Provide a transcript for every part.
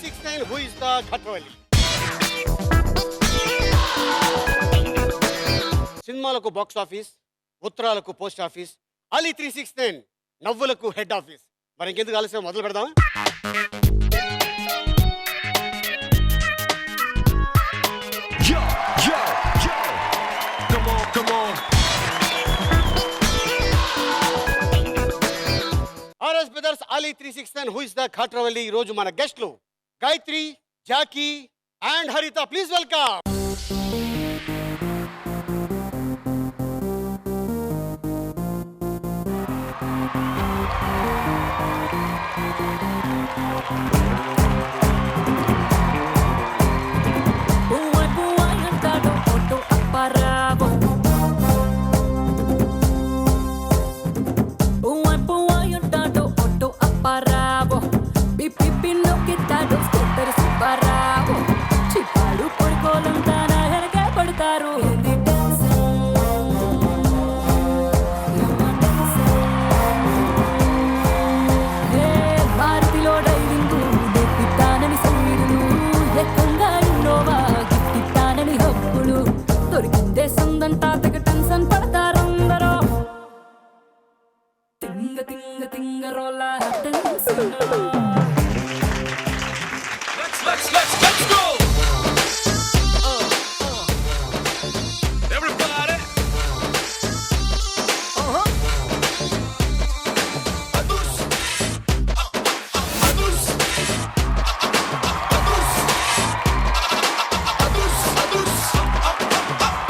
369 who is the Khatwali. సినిమాలకు box office, ఉత్తరాలకు post office, Ali 369 నవ్వులకు హెడ్ ఆఫీస్. మరి ఇంకెందుకు ఆలస్యం, మొదలు పెడదామా? RS brothers Ali 369 who is the Khatwali. ఈ రోజు మన గెస్ట్లు గాయత్రి, జాకీ అండ్ హరిత. Please welcome. Let's go! Everybody! Adus! Adus! Adus! Adus! Adus!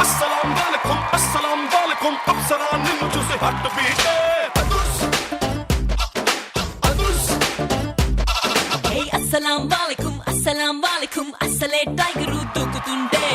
Assalamu alaikum, apsara ninnu chuse heart beat. Adus! Adus! Hey, assalamu alaikum, అసలే tiger దూకుతుంటే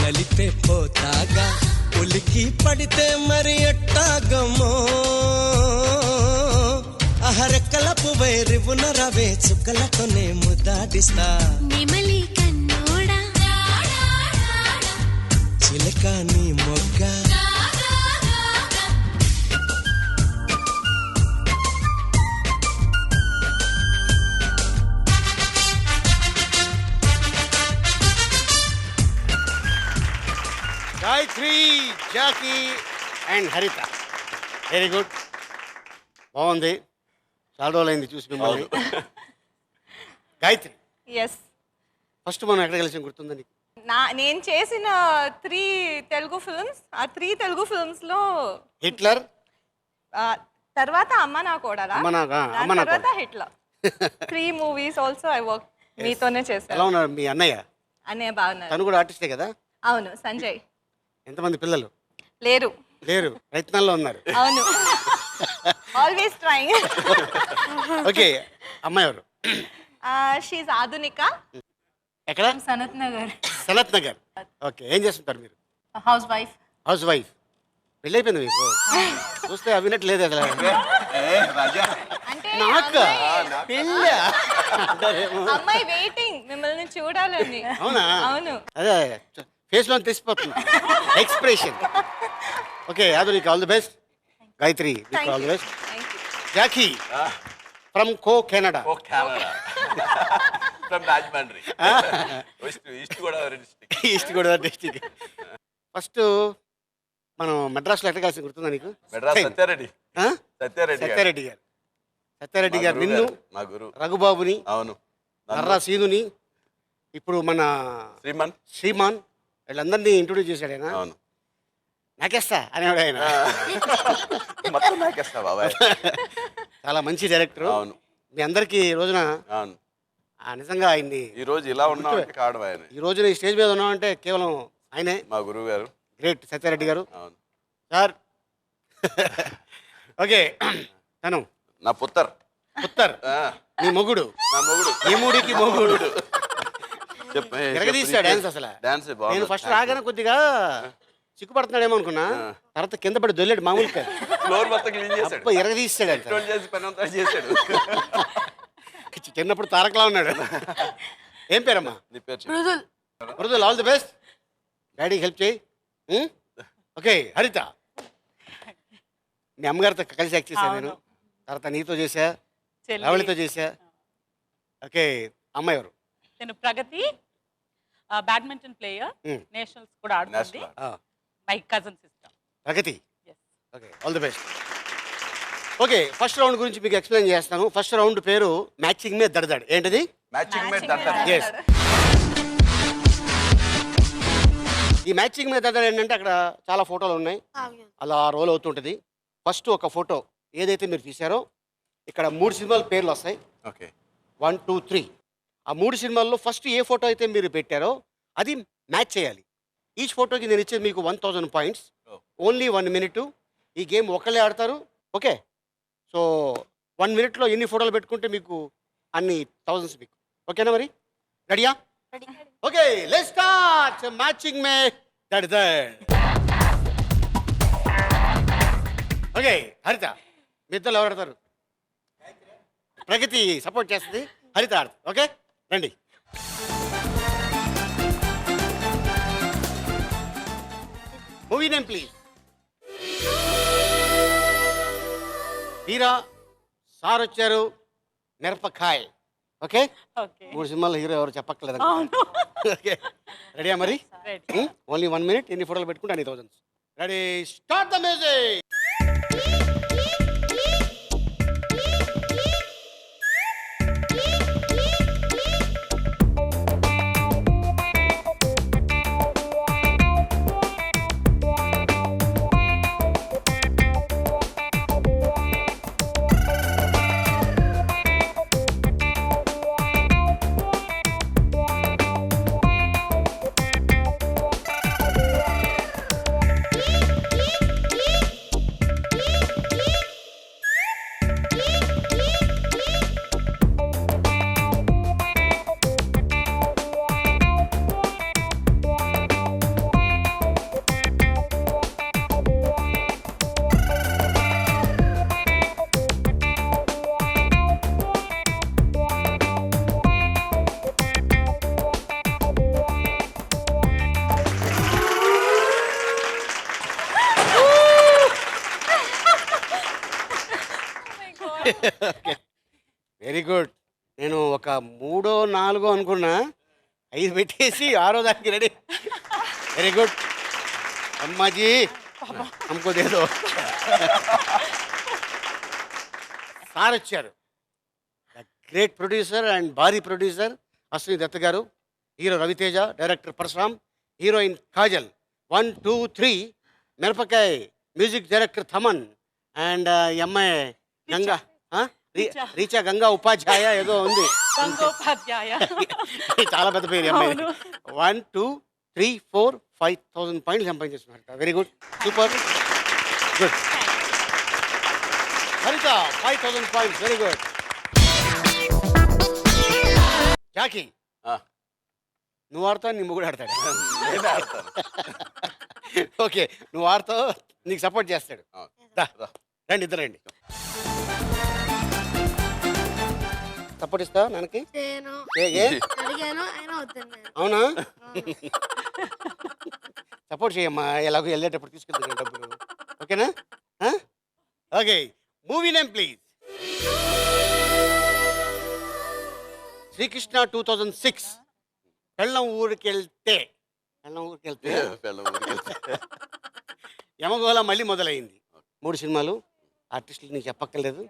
నలిపే పోతాగా ఉలికి పడితే మరి ఎట్టాగమో అహరకలపు వైరివున రవే చుక్కలతోనే ముద్దాడిస్తా నెమలి కన్నోడా చిలక నీ మొగ్గ గాయత్రి, జాకీ అండ్ హరిత. వెరీ గుడ్, బాగుంది. చాలా రోజులైంది చూసి మిమ్మల్ని. గాయత్రి, ఎస్, ఫస్ట్ మనం ఎక్కడ కలిసి గుర్తుందా నీకు? నేను చేసిన 3 తెలుగు ఫిల్మ్స్, ఆ 3 తెలుగు ఫిల్మ్స్ లో హిట్లర్, తర్వాత అమ్మ నా కోడలా, తర్వాత Hitler. 3 movies also I work మీతోనే చేశాను. ఎలా ఉన్నారు మీ అన్నయ్య? అన్నయ్య బాగున్నారు. తను కూడా ఆర్టిస్టే కదా? అవును. సంజయ్. ఎంతమంది పిల్లలు? లేరు. ప్రయత్నాల్లో ఉన్నారు. అవును, ఆల్వేస్ ట్రైయింగ్. ఓకే, అమ్మాయి ఎవరు? షీజ్ ఆధునిక. ఎక్కడ? సనత్ నగర్. సనత్ నగర్. ఓకే, ఏం చేస్తుంటారు మీరు? House wife. House wife. పెళ్ళి అయిపోయింది మీకు? చూస్తే అవినట్టు లేదు అసలు. నాకు పెళ్ళి అమ్మాయి వెయిటింగ్ మిమ్మల్ని చూడాలని. అవునా? అవును. అదే ఫేస్ లో తెలిసిపోతుంది expression. Okay, Adhunika, all the best. Gayatri, all the best. Jackie from Canada. From Rajmandri. East Godavari district. East Godavari district. First మనం మెడ్రాస్లో ఎట్లా కలిసి గుర్తుందా నీకు? మెడ్రాస్ సత్యారెడ్డి. సత్యారెడ్డి గారు. సత్యారెడ్డి గారు నిన్ను, మా గురు రఘుబాబుని, అవును, నర్రా సీనుని, ఇప్పుడు మన శ్రీమాన్ శ్రీమాన్, వీళ్ళందరినీ ఇంట్రొడ్యూస్ చేశాడు ఆయన. అవును. నాకేస్తా అనేవాడు ఆయన. మొత్తం నాకేస్తా బాబాయ్. చాలా మంచి డైరెక్టర్. అవును మీ అందరికీ ఈ రోజున అవును. నిజంగా ఆయన్ని ఈ రోజు ఇలా ఉన్నామంటే కావడం ఆయన. ఈ రోజున ఈ స్టేజ్ మీద ఉన్నామంటే కేవలం ఆయనే. మా గురువు గారు. గ్రేట్ సత్యారెడ్డి గారు అవును సార్. ఓకే, తను నా పుత్తర్. ఉత్తర్ నీ మొగుడు. నా మొగుడు. ఈ మూడికి మొగుడు. చెప్పు. డాన్స్ అసలు డాన్స్ నేను ఫస్ట్ రాగానే కొద్దిగా సిగ్గుపడుతున్నాడేమో అనుకున్నా. తర్వాత కింద పడి దొల్లాడు మామూలుగా. ఫ్లోర్ మొత్తం క్లీన్ చేశాడు. అబ్బా, ఎరగదీస్తాడు అంట. పెట్రోల్ చేసి పని అంతా చేశాడు. చిన్నప్పుడు తారకలా ఉన్నాడు. ఏం పేరమ్మా? నీ పేరు చెప్పు. Mridul, all the best. డాడీకి హెల్ప్ చేయి. ఓకే, హరిత మీ అమ్మగారితో కలిసి యాక్ట్ చేశాను నేను. తర్వాత నీతో చేశా, రావళితో చేశా. ఓకే, అమ్మాయి ఎవరు? నేను ప్రగతి బ్యాడ్మింటన్ ప్లేయర్, నేషనల్స్ కూడా ఆడుతుంది. National. My cousin sister Pragathi. Okay, all the best. Okay, first round గురించి మీకు ఎక్స్ప్లెయిన్ చేస్తాను. ఫస్ట్ రౌండ్ పేరు మ్యాచింగ్ మే దడదడ్. ఏంటిది? మ్యాచింగ్ మేట్ అంటారు. ఎస్. ఈ మ్యాచింగ్ మీద దడదడ్ ఏంటంటే అక్కడ చాలా ఫోటోలు ఉన్నాయి, అలా రోల్ అవుతుంటుంది. ఫస్ట్ ఒక ఫోటో ఏదైతే మీరు తీశారో ఇక్కడ 3 సినిమాల పేర్లు వస్తాయి. ఓకే 1, 2, 3. ఆ 3 సినిమాల్లో ఫస్ట్ ఏ ఫోటో అయితే మీరు పెట్టారో అది మ్యాచ్ చేయాలి. ఈచ్ ఫోటోకి నేను ఇచ్చేది మీకు 1000 పాయింట్స్. Only 1 minute. ఈ గేమ్ ఒకళ్ళే ఆడతారు. ఓకే, సో 1 మినిట్లో ఎన్ని ఫోటోలు పెట్టుకుంటే మీకు అన్ని థౌజండ్స్ మీకు. ఓకేనా మరి? రెడీయా? ఓకే, లెట్స్ స్టార్ట్ మ్యాచింగ్ మే దడదడ్. ఓకే, హరిత మీ ఇద్దరు ఎవరు ఆడతారు? ప్రగతి సపోర్ట్ చేస్తుంది, హరిత ఆడతారు. ఓకే, రండి. Movie name please. హీరా సార్ వచ్చారు, మిరపకాయ్. ఓకే, ఓకే 3 సినిమాల్లో హీరో ఎవరు చెప్పక్కర్లేదు. అవును. ఓకే, రెడీయా మరి? Ready. Only 1 minute. ఎన్ని ఫోటోలు పెట్టుకుంటే అన్ని thousands. Ready, start the music. Very good. నేను ఒక 3, 4 అనుకున్నా, 5 పెట్టేసి 6వ దానికి రెడీ. వెరీ గుడ్ అమ్మాజీ, हमको दे दो. సార్ వచ్చారు, గ్రేట్ ప్రొడ్యూసర్ అండ్ భారీ ప్రొడ్యూసర్ అశ్విని దత్ గారు. Hero Raviteja, director Parasuram, heroine Kajal. 1, 2, 3 Mirapakay, music director Thaman and ఈ అమ్మాయి గంగా రీచా గంగా ఉపాధ్యాయ ఏదో ఉంది. గంగోపాధ్యాయ. చాలా పెద్ద పేరు అమ్మాయి. 1, 2, 3, 4, 5,000 పాయింట్లు సంపాదించేస్తున్నారు. Very good, super good. Haritha 5,000 points. Very good. Jackie, నువ్వు ఆడతావు, నీ ముగ్గురు ఆడతాడు. నేనే ఆడతాను. ఓకే, నువ్వు ఆడతావు, నీకు సపోర్ట్ చేస్తాడు. రా, రండి ఇద్దరు రండి. సపోర్ట్ ఇస్తావా నాన్నకి? అవునా? సపోర్ట్ చేయమ్మా, ఎలాగో వెళ్ళేటప్పుడు తీసుకెళ్తాను డబ్బులు. ఓకేనా? Okay, movie name please. Srikrishna 2006. పెళ్ళం ఊరికి వెళ్తే యమగోళ మళ్ళీ మొదలైంది. 3 సినిమాలు. ఆర్టిస్టులు నీకు చెప్పక్కర్లేదు,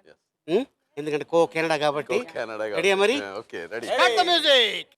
ఎందుకంటే కెనడా కాబట్టి. రెడీయా మరి? Okay ready. Start the music.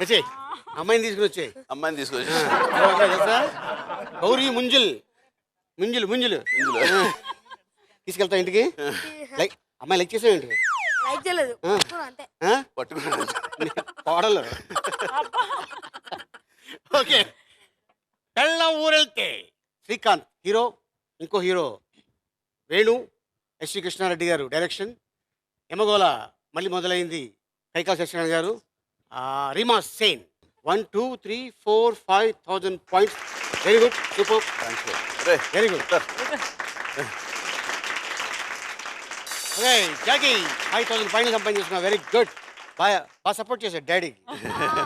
వచ్చేయ్ అమ్మాయిని తీసుకుని వచ్చేయ్. అమ్మాయిని తీసుకొచ్చి తెలుసా గౌరీ ముంజుల్ ముంజులు ముంజులు తీసుకెళ్తా ఇంటికి లైక్ అమ్మాయి లైక్ చేసావేంటి లైక్ చేయలేదు అంతే పట్టుకున్నాను. కోడలు ఓకే పెళ్ళం ఊరెళ్తే శ్రీకాంత్ హీరో, ఇంకో హీరో వేణు, ఎస్వి కృష్ణారెడ్డి గారు డైరెక్షన్, ఎమగోళ మళ్ళీ మొదలైంది కైకాల సత్యనారాయణ గారు, Reema Sen. 1 2 3 4 5,000 points. Very good, super, రే, వెరీ గుడ్. ఓకే జాకీ 5,000 పాయింట్లు సంపాదించుకున్నా, వెరీ గుడ్. బాగా సపోర్ట్ చేశాడు డాడీకి.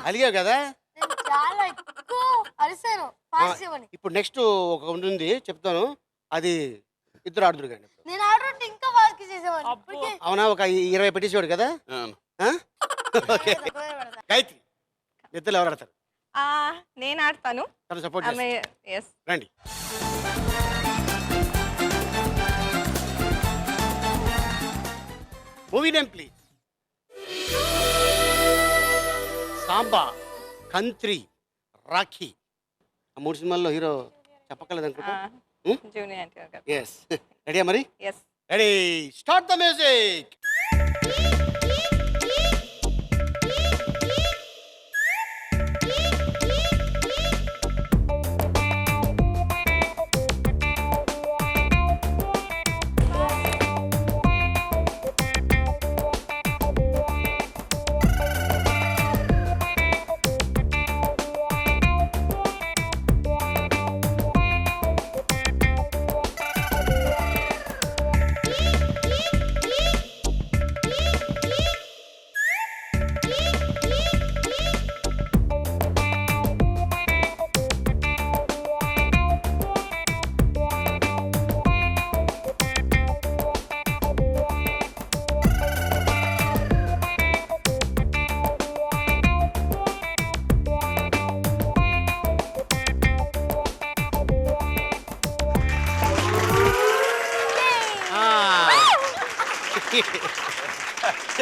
అలిగావు కదా. నేను చాలా ఎక్కువ అరిసాను పాస్ చేయమని. ఇప్పుడు నెక్స్ట్ ఒక ఉంటుంది చెప్తాను, అది ఇద్దరు ఆడుతురు కానీ. నేను ఆర్డర్ ఇంకా పాస్ చేసేవాడిని. అబ్బో. అవునా, ఒక 20 పెట్టేసేవాడు కదా. అవును. ఆ? ఓకే గాయత్రి, ఇద్దరు ఎవరు ఆడతారు? నేను ఆడతాను. తను సపోర్ట్ ఆమె చేస్తారు. ఎస్ రండి. Movie name please. Samba, Kantri, Rakhi. ఆ 3 సినిమాల్లో హీరో చెప్పక్కర్లేదు అనుకుంటా. జూనియర్ ఎన్టీఆర్ గారు. ఎస్. రెడీయా మరి? Yes ready, start the music.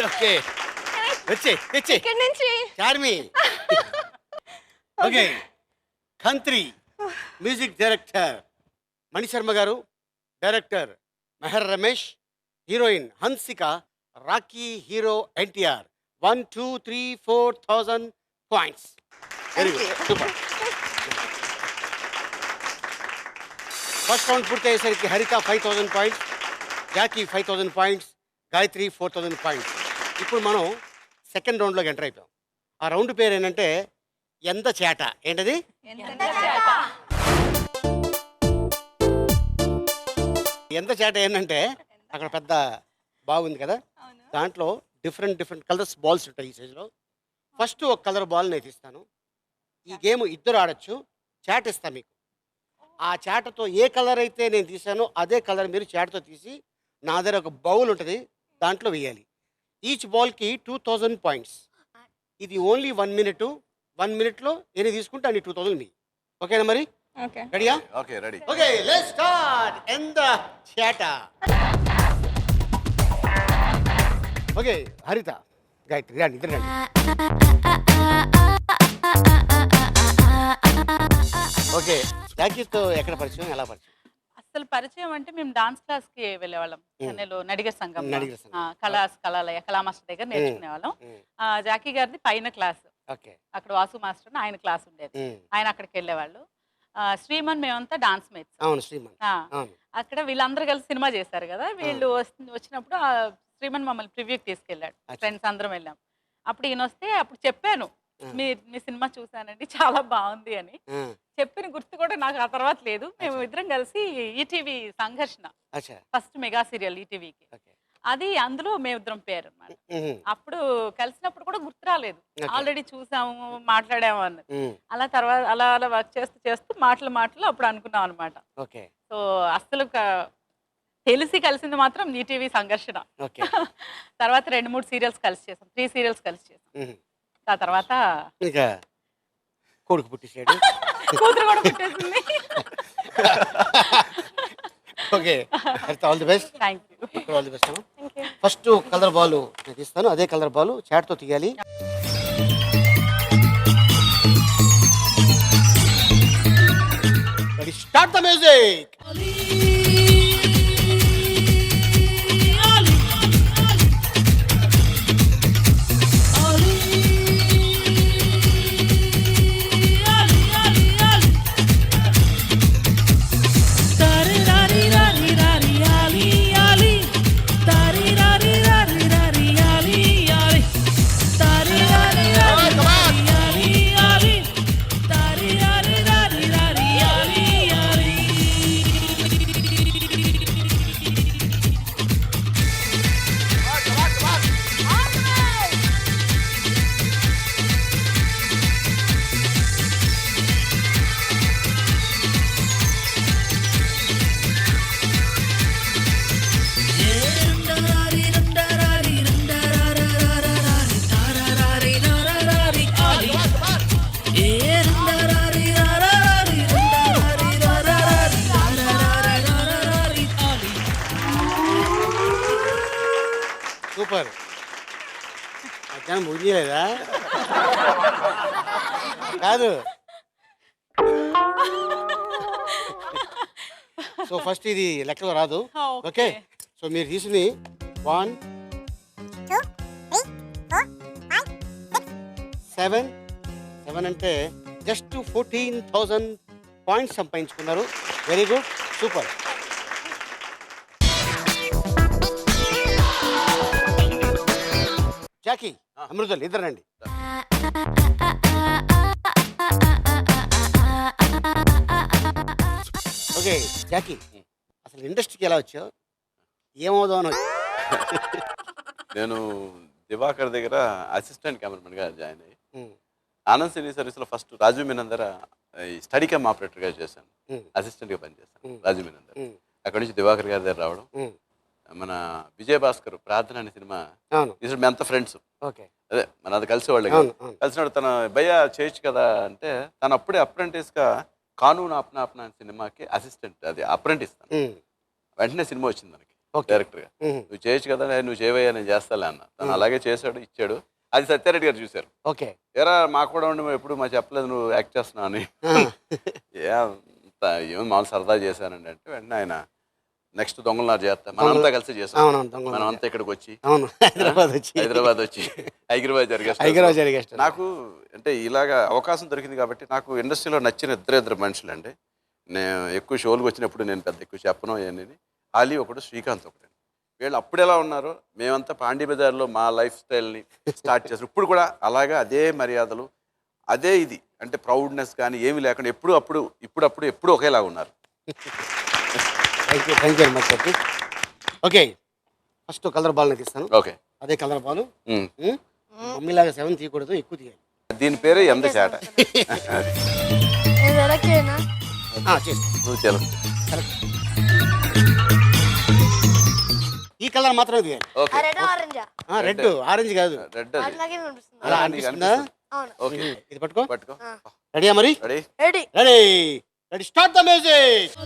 Okay వచ్చే తెచ్చే ఇక్కడి నుంచి Charmi. Okay Kantri music director Mani Sharma గారు, director Mehar Ramesh, heroine Hansika, Rakhi hero NTR. 1 2 3 4,000 points. Very good, super. First round పూర్తి అయ్యేసరికి Haritha 5,000 points, Jackie 5,000 points, Gayathri 4,000 points. ఇప్పుడు మనం సెకండ్ రౌండ్లోకి ఎంటర్ అయిపోయాం. ఆ రౌండ్ పేరు ఏంటంటే ఎంత చేట. ఏంటది? ఎంత చేట ఏంటంటే అక్కడ పెద్ద బాగుంది కదా, దాంట్లో డిఫరెంట్ కలర్స్ బాల్స్ ఉంటాయి ఈ సైజులో. ఫస్ట్ ఒక కలర్ బాల్ నేను తీస్తాను. ఈ గేమ్ ఇద్దరు ఆడొచ్చు. చాట్ ఇస్తాను మీకు. ఆ చాటతో ఏ కలర్ అయితే నేను తీసానో అదే కలర్ మీరు చాట్తో తీసి నా దగ్గర ఒక బౌల్ ఉంటుంది, దాంట్లో వేయాలి. ఈచ్ బాల్కి 2,000 పాయింట్స్. ఇది ఓన్లీ 1 మినిట్. 1 మినిట్లో ఎన్ని తీసుకుంటే అన్ని 2,000 మీ. ఓకేనా మరి? ఓకే రెడీయా? Okay ready. Okay let's start in the చాట. ఓకే హరిత, గాయత్రి రండి, ఇద్దరు రండి. ఓకే జాకీతో ఎక్కడ పరిచయం, ఎలా పరిచయం? అసలు పరిచయం అంటే మేము డాన్స్ క్లాస్ కి వెళ్ళేవాళ్ళం చెన్నైలో నడిగర్ సంఘం, నడిగర్ సంఘం. కళాలయ కళా మాస్టర్ దగ్గర నేర్చుకునేవాళ్ళం. జాకీ గారిది పైన క్లాస్, ఓకే. అక్కడ వాసు మాస్టర్ అని ఆయన క్లాస్ ఉండేది, ఆయన అక్కడికి వెళ్ళేవాళ్ళు. శ్రీమన్ మేమంతా డాన్స్ మేట్స్. అవును శ్రీమన్. అవును. అక్కడ వీళ్ళందరూ కలిసి సినిమా చేశారు కదా, వీళ్ళు వచ్చినప్పుడు ఆ శ్రీమన్ మమ్మల్ని ప్రివ్యూకి తీసుకెళ్ళాడు. ఫ్రెండ్స్ అందరం వెళ్ళాం. అప్పుడు ఈయన వస్తే అప్పుడు చెప్పాను, మీ సినిమా చూసానండి చాలా బాగుంది అని చెప్పిన గుర్తు కూడా నాకు ఆ తర్వాత లేదు. మేము ఇద్దరం కలిసి ఈటీవీ సంఘర్షణ అచ్చా. ఫస్ట్ మెగా సీరియల్ ఈటీవీకి, ఓకే. అది అందులో మేమిద్దరం పేరు అన్నమాట. అప్పుడు కలిసినప్పుడు కూడా గుర్తు రాలేదు, Okay. ఆల్రెడీ చూసాము మాట్లాడాము అన్నది. అలా తర్వాత అలా అలా వర్క్ చేస్తూ మాటలు అప్పుడు అనుకున్నాం అనమాట. ఓకే. సో అస్సలు తెలిసి కలిసింది మాత్రం ఈటీవీ సంఘర్షణ. ఓకే. తర్వాత 2-3 సీరియల్స్ కలిసి చేసాం, 3 సీరియల్స్ కలిసి చేసాం. ఆ తర్వాత ఇంకా కొడుకు పుట్టించాడు, కూతురు కూడా పుట్టేసింది. Okay. All the best. Thank you. All the best. First colour ball నేను తీస్తాను, అదే కలర్ బాల్ చాట్తో తీయాలి. Ready start the music. Super. మధ్యాహ్నం ముగియలేదా? కాదు. సో ఫస్ట్ ఇది లెక్కలో రాదు. ఓకే, సో మీరు తీసుకుని 1 2 3 4 5 6 7 అంటే జస్ట్ 14,000 పాయింట్స్ సంపాదించుకున్నారు. Very good, super. జాకీ, అమృతల్ ఇద్దరు రండి. ఓకే జాకీ, అసలు ఇండస్ట్రీకి ఎలా వచ్చావు? ఏమవుదాం అని? నేను దివాకర్ దగ్గర అసిస్టెంట్ కెమెరామెన్గా జాయిన్ అయ్యి ఆనంద్ సినీ సర్వీస్లో ఫస్ట్ రాజు మీనందర ఈ స్టడీ క్యామ్ ఆపరేటర్గా చేశాను. అసిస్టెంట్గా పనిచేశాను రాజు మీనందర్. అక్కడి నుంచి దివాకర్ గారి దగ్గర రావడం, మన విజయ్ భాస్కర్ ప్రార్థన అనే సినిమా తీసుడు, మీ అంత ఫ్రెండ్స్, అదే మన అది కలిసేవాళ్ళు. కలిసినప్పుడు తన భయ్య చేయొచ్చు కదా అంటే, తను అప్పుడే అప్రెంటిస్గా కానూన్ ఆప్నా ఆప్నా అనే సినిమాకి అసిస్టెంట్, అది అప్రెంటిస్. వెంటనే సినిమా వచ్చింది మనకి డైరెక్టర్గా. నువ్వు చేయొచ్చు కదా, నువ్వు చేయవయ్యా నేను చేస్తాలే అన్న. తను అలాగే చేశాడు, ఇచ్చాడు. అది సత్యారెడ్డి గారు చూశారు. ఓకే, ఎరా మాకు కూడా ఉండి ఎప్పుడు మా చెప్పలేదు నువ్వు యాక్ట్ చేస్తున్నావు అని. ఏమో మామూలు సరదా చేశానండి అంటే, వెంటనే ఆయన నెక్స్ట్ దొంగలనారు చేస్తాం మనంతా కలిసి చేస్తాం. మనం అంతా ఇక్కడికి వచ్చి హైదరాబాద్ వచ్చి హైదరాబాద్ జరిగేస్తాం. నాకు అంటే ఇలాగా అవకాశం దొరికింది కాబట్టి నాకు ఇండస్ట్రీలో నచ్చిన ఇద్దరు మనుషులు అండి. నేను ఎక్కువ షోలకు వచ్చినప్పుడు నేను పెద్ద ఎక్కువ చెప్పను ఏంటి, ఆలీ ఒకడు, శ్రీకాంత్ ఒకటి. వీళ్ళు అప్పుడు ఎలా ఉన్నారో మేమంతా పాండీ బజార్లో మా లైఫ్ స్టైల్ని స్టార్ట్ చేస్తాం. ఇప్పుడు కూడా అలాగా అదే మర్యాదలు, అదే ఇది అంటే ప్రౌడ్నెస్ కానీ ఏమీ లేకుండా ఎప్పుడు ఒకేలాగా ఉన్నారు. Thank you very much. Okay, first colour ball నాకు ఇస్తాను. ఓకే, అదే కలర్ బాల్. మమ్మీలాగా 7 తీయకూడదు, ఎక్కువ తీయాలి. దీని పేరే ఎంత చేట. నువ్వు ఈ కలర్ మాత్రమే తీయాలి. రెడ్, ఆరెంజ్ కాదు. రెడ్ అలా అనిపిస్తుందా? ఇది పట్టుకో. పట్టుకో. రెడీయా మరి? Ready ready start the music.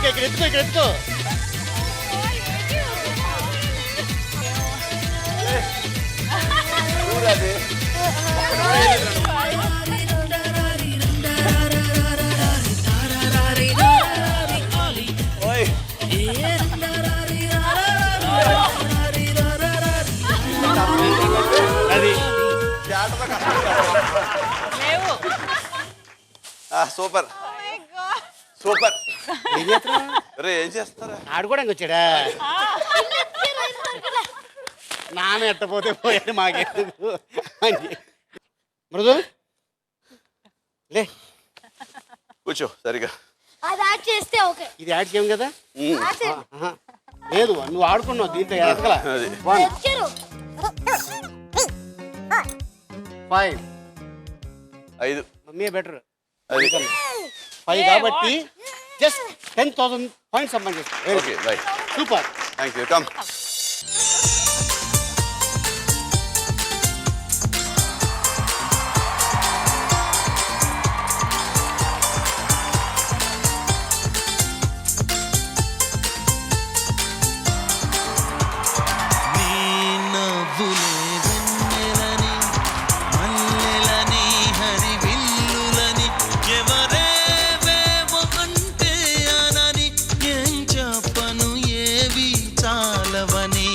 ఇక్కడ ఎత్తుకో. అది సూపర్ సూపర్. ఏం చేస్తారా? ఆడుకోవడానికి వచ్చాడా? నాన్న ఎట్టపోతే పోయాడు మాకెందుకు. మృదు లే కూర్చో సరిగా. అది యాడ్ చేస్తే ఓకే. ఇది యాడ్ చేయం కదా. యాడ్ చేయండి. ఆహా. లేదు నువ్వు ఆడుకున్నావు దీంట్లో ఎదగల. అది. 1 తెచ్చారు. 5 5 మమ్మీ బెటర్. అది 5 కాబట్టి జస్ట్ 10,000 పాయింట్స్ సంపాదించేస్తాను. Okay right. Super. Thank you. Come. నీ నవ్వులే వెన్నెలని మల్లెలని హరివిల్లులని ఎవరేవేవో అంటే అనని ఏం చెప్పను ఏవి చాలవని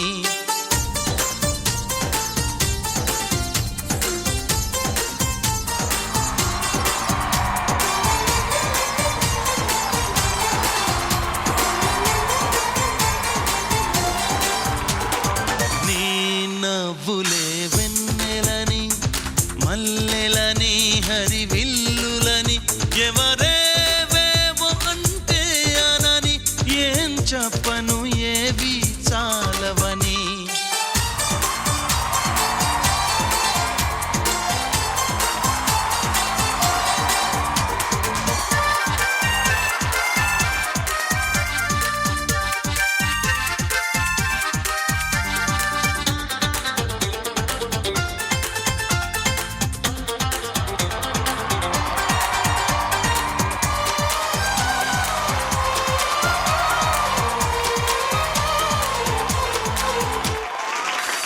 నీ నవ్వులే వెన్నెలని మల్లెలని హరివిల్లులని ఎవరేవేవో అంటే అనని ఏం చెప్పను ఏవి చాలవని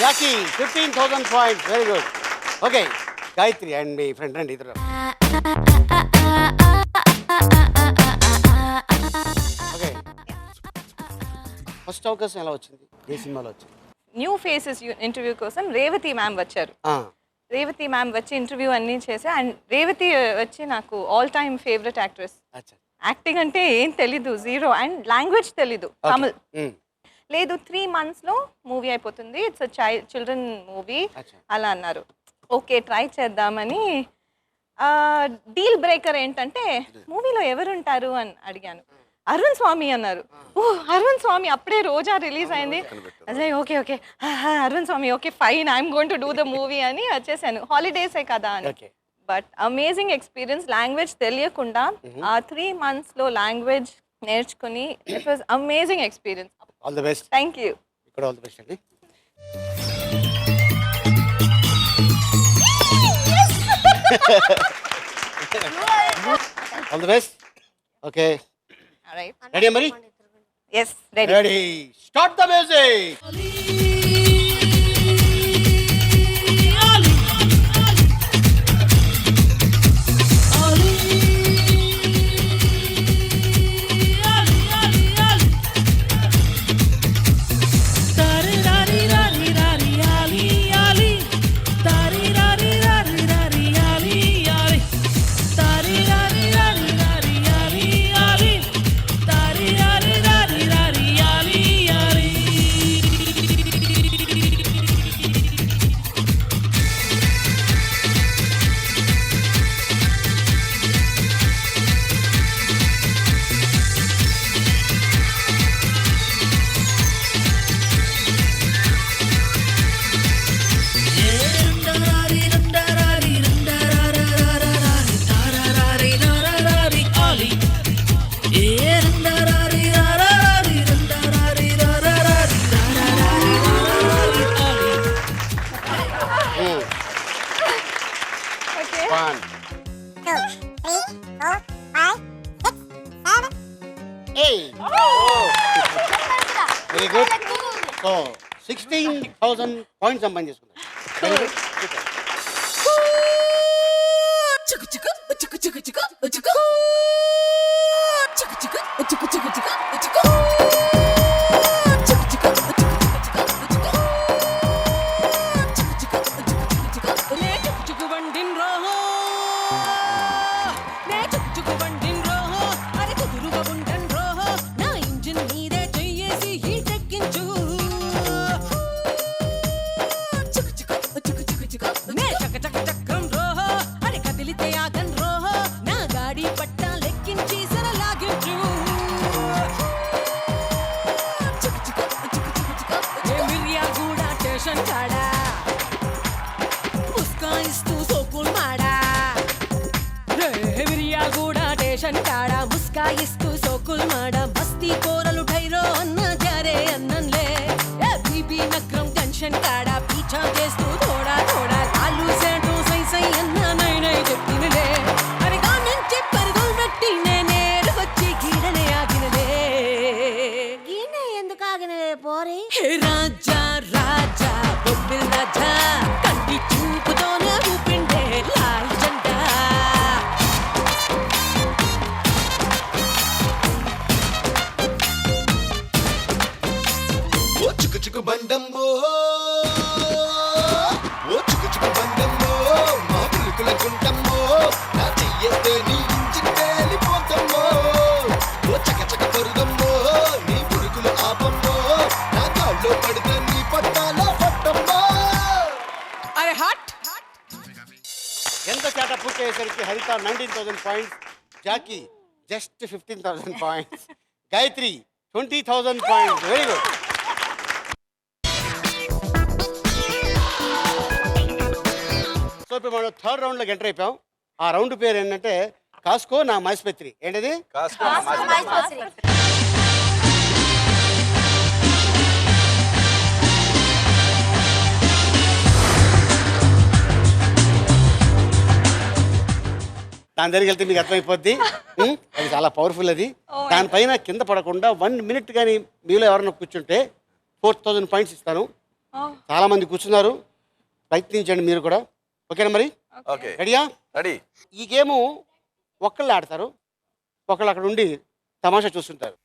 యాకి 15,000 points. Very good. Okay Gayatri and me friend రండి ఇద్దరు. ఓకే ఫస్ట్ అవకాశం ఎలా వచ్చింది? ఏ సినిమాలో వచ్చింది? న్యూ ఫేసెస్ ఇంటర్వ్యూ కోసం రేవతి మ్యామ్ వచ్చారు. రేవతి మ్యామ్ వచ్చి ఇంటర్వ్యూ అన్నీ చేసా. అండ్ రేవతి వచ్చి నాకు ఆల్ టైమ్ ఫేవరెట్ యాక్ట్రెస్. అచ్చా. యాక్టింగ్ అంటే ఏం తెలీదు, జీరో. అండ్ లాంగ్వేజ్ తెలీదు, తమిళ్ లేదు. 3 monthsలో మూవీ అయిపోతుంది, ఇట్స్ చిల్డ్రన్ మూవీ అచ్చా. అలా అన్నారు. ఓకే ట్రై చేద్దామని. డీల్ బ్రేకర్ ఏంటంటే మూవీలో ఎవరుంటారు అని అడిగాను. అరుణ్ స్వామి అన్నారు. ఓ అరుణ్ స్వామి, అప్పుడే రోజా రిలీజ్ అయింది. అదే okay okay Arun Swamy okay fine, I'm going to do the movie అని వచ్చేసాను. హాలిడేసే కదా అని. Okay. But amazing experience. Language తెలియకుండా ఆ 3 monthsలో లాంగ్వేజ్ నేర్చుకుని it was amazing experience. All the best. Thank you. ఇక్కడ ఆల్ ది బెస్ట్ అండి. All the best. Okay ready మరి? Yes ready. Ready start the music. One. 2, 3, 4, 5, 6, 7, 8. Very good. So 16,000 points సంపాదించుకున్నాం. Very good. Super. Station కాడ ముస్కాయిస్తూ సోకుల్ మాడ బస్తీ కూరలు ఢైరో అన్న జారే అన్నంలే BB నగరం tension కాడ పీచా చేస్తూ థోడా థోడా కాలు సేటు సై సై అన్న నై నై చెప్పినలే అరిగా నుంచి పరుగులు పెట్టి నేనేరు వచ్చి గీడనే ఆగినలే గీనే ఎందుకు ఆగినవే పోరి హే రాజా రాజా బొబ్బిల్ రాజా కంటి చూపుతోనే ఊపిండే లాల్ జెండా ఓ చుకు చుకు బండమ్మో ఓ చుకు చుకు బండమ్మో మా పులుకుల గుంటమ్మో నా చెయ్యతే నీ ఇంజిన్ పేలిపోతమ్మో ఓ చక చక పరుగమ్మో నీ పులుకులు ఆపమ్మో నా కాళ్ళలో పడితే నీ పట్టాల పట్టమ్మో అరే హట్ ఎంత చేట పూర్తి అయ్యేసరికి Haritha 19,000 points, Jackie just 15,000 points, Gayatri 20,000 points. Very good. So ఇప్పుడు మనం థర్డ్ రౌండ్లోకి ఎంటర్ అయిపోయాం. ఆ రౌండ్ పేరు ఏంటంటే కాస్కో నా మాస్పత్రి. ఏంటది? కాస్కో దాని దగ్గరికి వెళ్తే మీకు అర్థమైపోద్ది. అది చాలా పవర్ఫుల్. అది దానిపైన కింద పడకుండా 1 మినిట్ కానీ మీలో ఎవరైనా కూర్చుంటే 4,000 పాయింట్స్ ఇస్తాను. చాలా మంది కూర్చున్నారు, ప్రయత్నించండి మీరు కూడా. ఓకేనా మరి? ఓకే రెడీయా? రెడీ. ఈ గేము ఒకళ్ళు ఆడతారు, ఒకళ్ళు అక్కడ ఉండి తమాషా చూస్తుంటారు.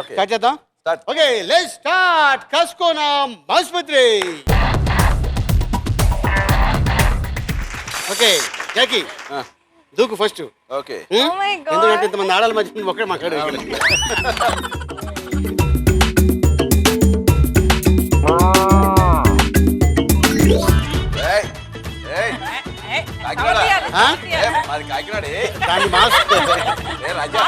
ఓకే స్టార్ట్ చేద్దాం. స్టార్ట్. Okay let's start. కాస్కో నా ఆసుపత్రి. ఓకే జాకీ దూకు ఫస్ట్. Okay my God. ఎందుకంటే ఇంతమంది ఆడాల మధ్య ఒక్కడే మాట్లాడు. ఏయ్ ఏయ్ కాకినాడ ఆ? మాది కాకినాడ. దాన్ని మాస్ ఏ రాజా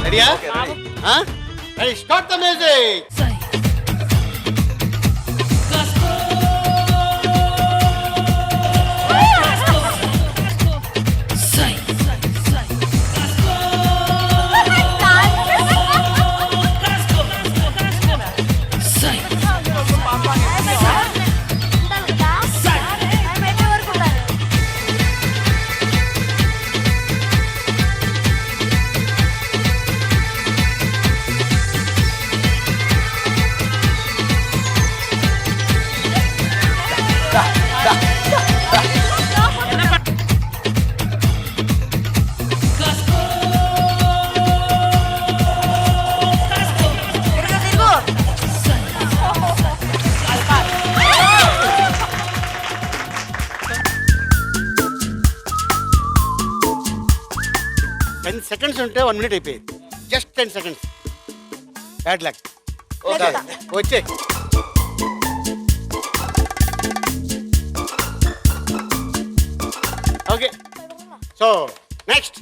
రెడీయా? Okay ready. Ready start the music. Seconds ఉంటే 1 మినిట్ అయిపోయింది. Just 10 seconds. Bad luck. వచ్చే ఓకే. సో నెక్స్ట్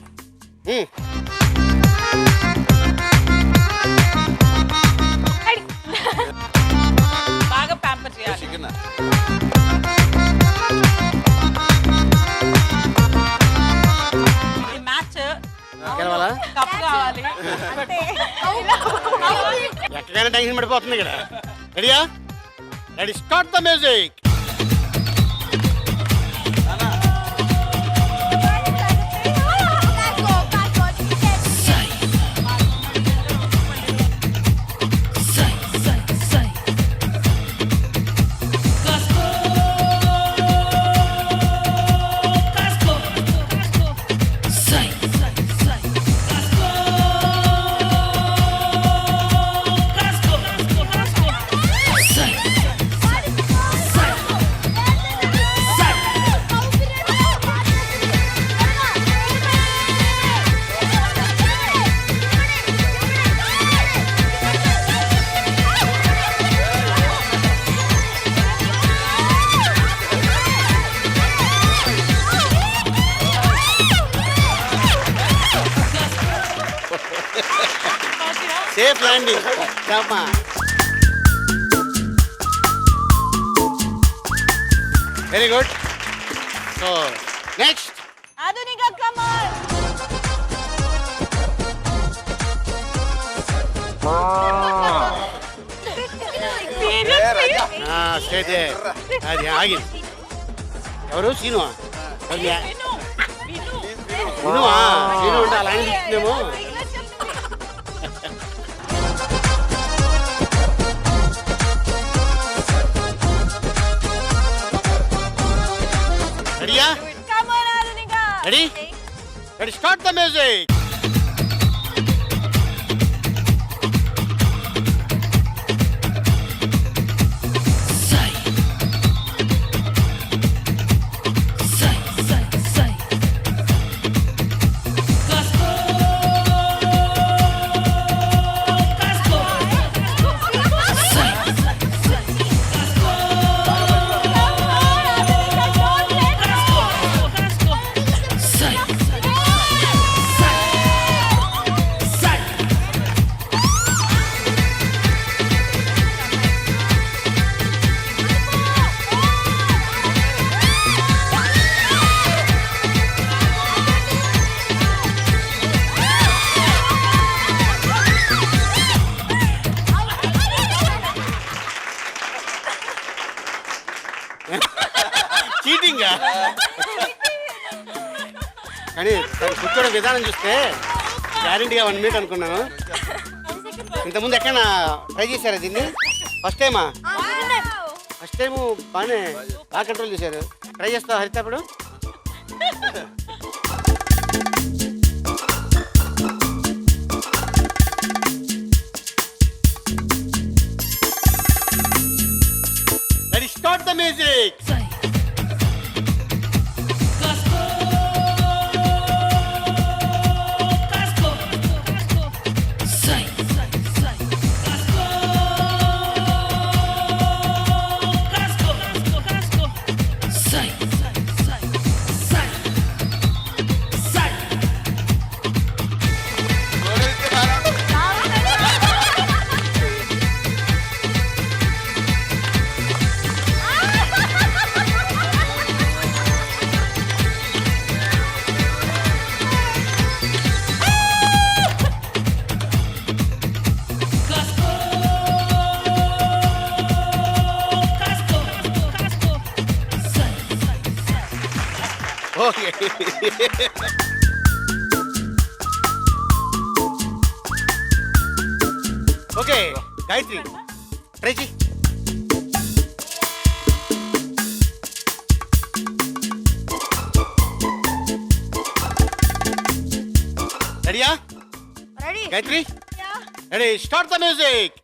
బాగా ప్యాంపర్ చేయాలి. చికెన్ ఈ మ్యాచ్ గెలవాలా? కప్ కావాలి. ఎక్కడైనా టెన్షన్ పడిపోతుంది ఇక్కడ. రెడీయా? Ready start the music. Safe landing. Very good. So next ఆధునిక కమల్. స్టేట్ అది ఆగింది. ఎవరు సీను? సీనువా? సీను అంటే అలా అనిపిస్తుందేమో. రెడీయా? Ready? Ready, start the music. Cheating కానీ కూర్చోడం విధానం చూస్తే గ్యారెంటీగా 1 మినిట్ అనుకున్నాను. ఇంతకుముందు ఎక్కడైనా ట్రై చేశారా దీన్ని? ఫస్ట్ టైమా? ఫస్ట్ టైము బాగా కంట్రోల్ చేశారు. ట్రై చేస్తావా హరిత అప్పుడు? Ready, start the music. Okay, okay Gayatri try చెయ్యి. రెడీయా? Ready. Gayatri ready, start the music.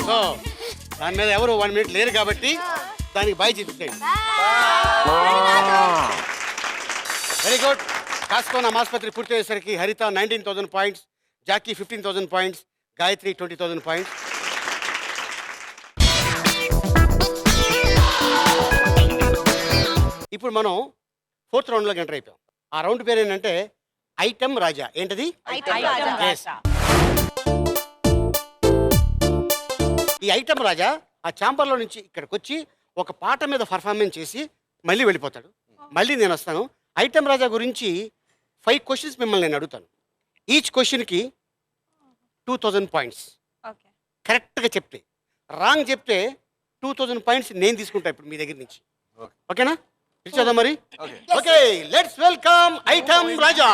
So దాని మీద ఎవరు 1 మినిట్ లేరు కాబట్టి దానికి బాయ్ చెప్పేయండి. Very good. కాస్కోన్ ఆసుపత్రి పూర్తి అయ్యేసరికి Haritha 19,000 points, Jackie 15,000 points, Gayatri 20,000 points. ఇప్పుడు మనం 4th రౌండ్లోకి ఎంటర్ అయిపోయాం. ఆ రౌండ్ పేరు ఏంటంటే ఐటమ్ రాజా. ఏంటది? Yes. ఈ ఐటమ్ రాజా ఆ ఛాంబర్లో నుంచి ఇక్కడికి వచ్చి ఒక పాట మీద పర్ఫార్మెన్స్ చేసి మళ్ళీ వెళ్ళిపోతాడు. మళ్ళీ నేను వస్తాను. ఐటమ్ రాజా గురించి 5 క్వశ్చన్స్ మిమ్మల్ని నేను అడుగుతాను. ఈచ్ క్వశ్చన్కి 2,000 పాయింట్స్. కరెక్ట్గా చెప్తే, రాంగ్ చెప్తే 2,000 పాయింట్స్ నేను తీసుకుంటా ఇప్పుడు మీ దగ్గర నుంచి. ఓకేనా? పిలిచేద్దాం మరి. Okay, let's welcome item Raja.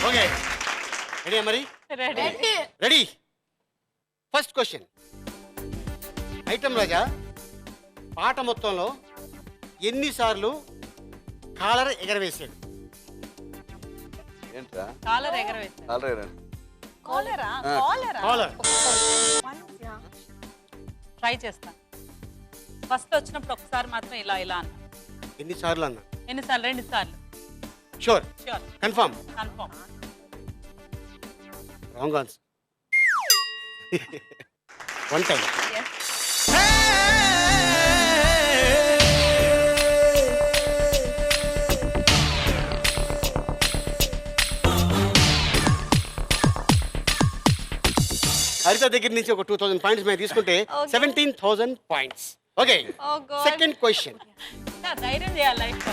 Okay ready మరి ready ready first question item Raja పాట మొత్తంలో ఎన్నిసార్లు కాలర్ ఎగరవేశాడు? ఏంట్రా కాలర్ ఎగరవేస్తారు కాలర్ ఎగరండి. కాలరా ఆ. కాలరా కాలర్ ట్రై చేస్తాను. ఫస్ట్ వచ్చినప్పుడు ఒకసారి మాత్రం ఇలా ఇలా అన్న. ఎన్నిసార్లు అన్నా? ఎన్నిసార్లు? 2 సార్లు. Sure sure, confirm? Confirm. Wrong answer. One time. హరిత దగ్గర నుంచి ఒక 2000 పాయింట్స్ మేము తీసుకుంటే 17,000 points. Okay Oh God. Second question ధైర్యం చేయాలి లైఫ్.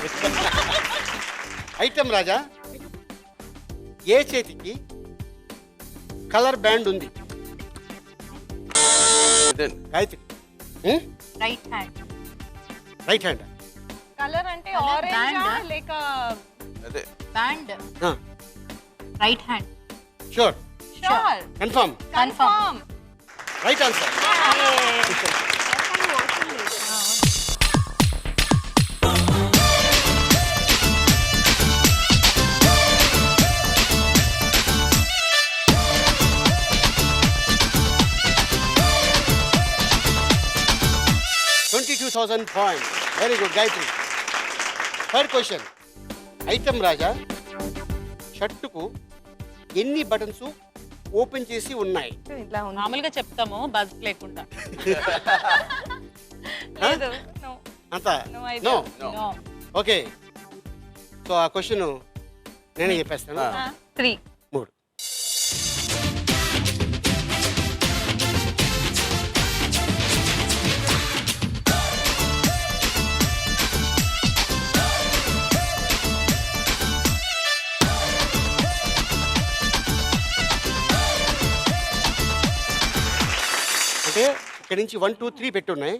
ఐటమ్ రాజా ఏ చేతికి కలర్ బ్యాండ్ ఉంది? ఇదేంటి? Gayathri right hand. Right hand. Colour అంటే Colour ఆరెంజ్ band. లేక అదే band right hand. Sure sure confirm? Confirm right answer. $22,000 points. Very good, Gayatri. Third question. Item Raja షర్టుకు ఎన్ని బటన్స్ ఓపెన్ చేసి ఉన్నాయి? ఇట్లా ఉంది మామూలుగా చెప్తాము బజ్ లేకుండా. లేదు నో అంత No idea. No. No. Okay so ఆ క్వశ్చన్ నేనే చెప్పేస్తాను. 3 మూడు. ఇక్కడ నుంచి 1 2 3 పెట్టి ఉన్నాయి,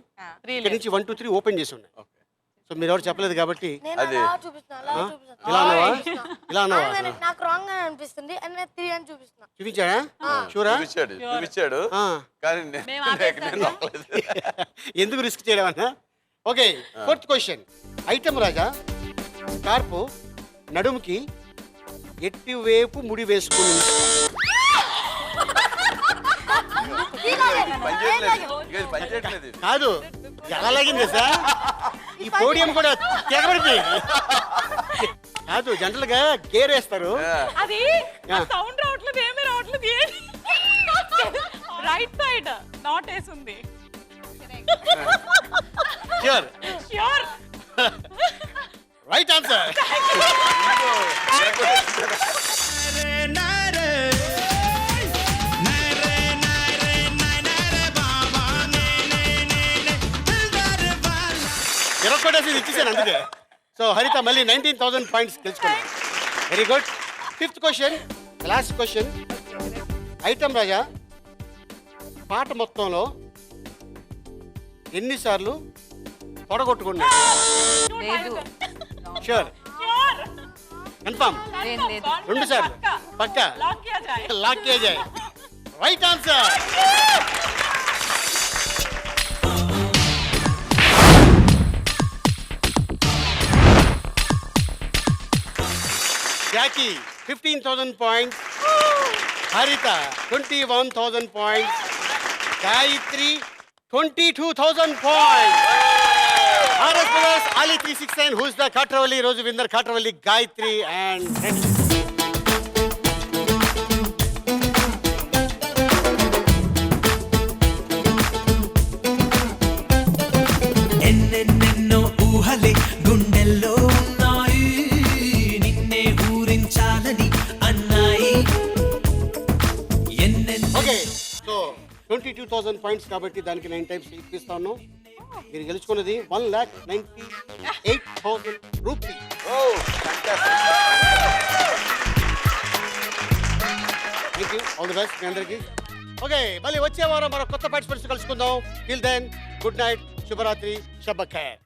ఇక్కడ నుంచి 1 2 3 ఓపెన్ చేసి ఉన్నాయి. ఓకే. సో మీరు ఎవరు చెప్పలేదు కాబట్టి నేను అది- అలా చూపిస్తున్నా, అలా ఆ? చూపిస్తున్నా. ఇలా అన్నావా? చూపిస్తున్నా. ఇలా అన్నావా? నాకు రాంగ్ అని అనిపిస్తుంది అని నేను 3 అని చూపిస్తున్నా. చూపించాడా? షూరా? చూపించాడు కానీ మేము నేను నమ్మలేదు. ఎందుకు రిస్క్ చేయడం అన్న? Okay, fourth question. ఐటమ్ రాజా స్కార్పు నడుముకి ఎట్టి వైపు ముడి వేసుకుని పనిచేయట్లేదు ఇది. కాదు, ఎలా లాగింది సార్? ఈ పోడియం కూడా తెగబడిపోయింది. కాదు, జనరల్ గా గేర్ వేస్తారు. అది సౌండ్ రావట్లేదు, ఏమీ రావట్లేదు. రైట్ సైడ్ నాట్ వేసింది. Sure, sure. Right answer. ఇరొక్కటేసి ఇచ్చేసాను అందుకే. సో హరిత మళ్ళీ 19,000 పాయింట్స్ గెలుచుకున్నాను. Very good. Fifth question, last question. Item Raja పాట మొత్తంలో ఎన్నిసార్లు తొడగొట్టుకున్నాడు? లేదు. Sure, confirm? లేదు. 2 సార్లు పక్కా? లాక్ కియా జాయే. లాక్ కియా జాయే. Right answer. Jackie 15,000 points, Haritha 21,000 points, Gayathri 22,000 points. Bharat brothers Ali 369, who's the Katravalli రోజు విన్నర్ కాట్రవల్లి గాయత్రి అండ్ ఎన్నెన్నెన్నో ఊహలే గుండెల్లో ఉన్నాయి, నిన్నే ఊరించాలని అన్నాయి. ఓకే. సో 22,000 పాయింట్స్ కాబట్టి దానికి 9 టైమ్స్ ఇప్పిస్తాను. మీరు గెలుచుకున్నది 1,98,000 rupee. Thank you, all the best మీ అందరికి. ఓకే, మళ్ళీ వచ్చే వారం మరో కొత్త పార్టిసిపెంట్స్ కలుసుకుందాం. టిల్ దెన్, గుడ్ నైట్, శుభరాత్రి, షబ్బ ఖైర్.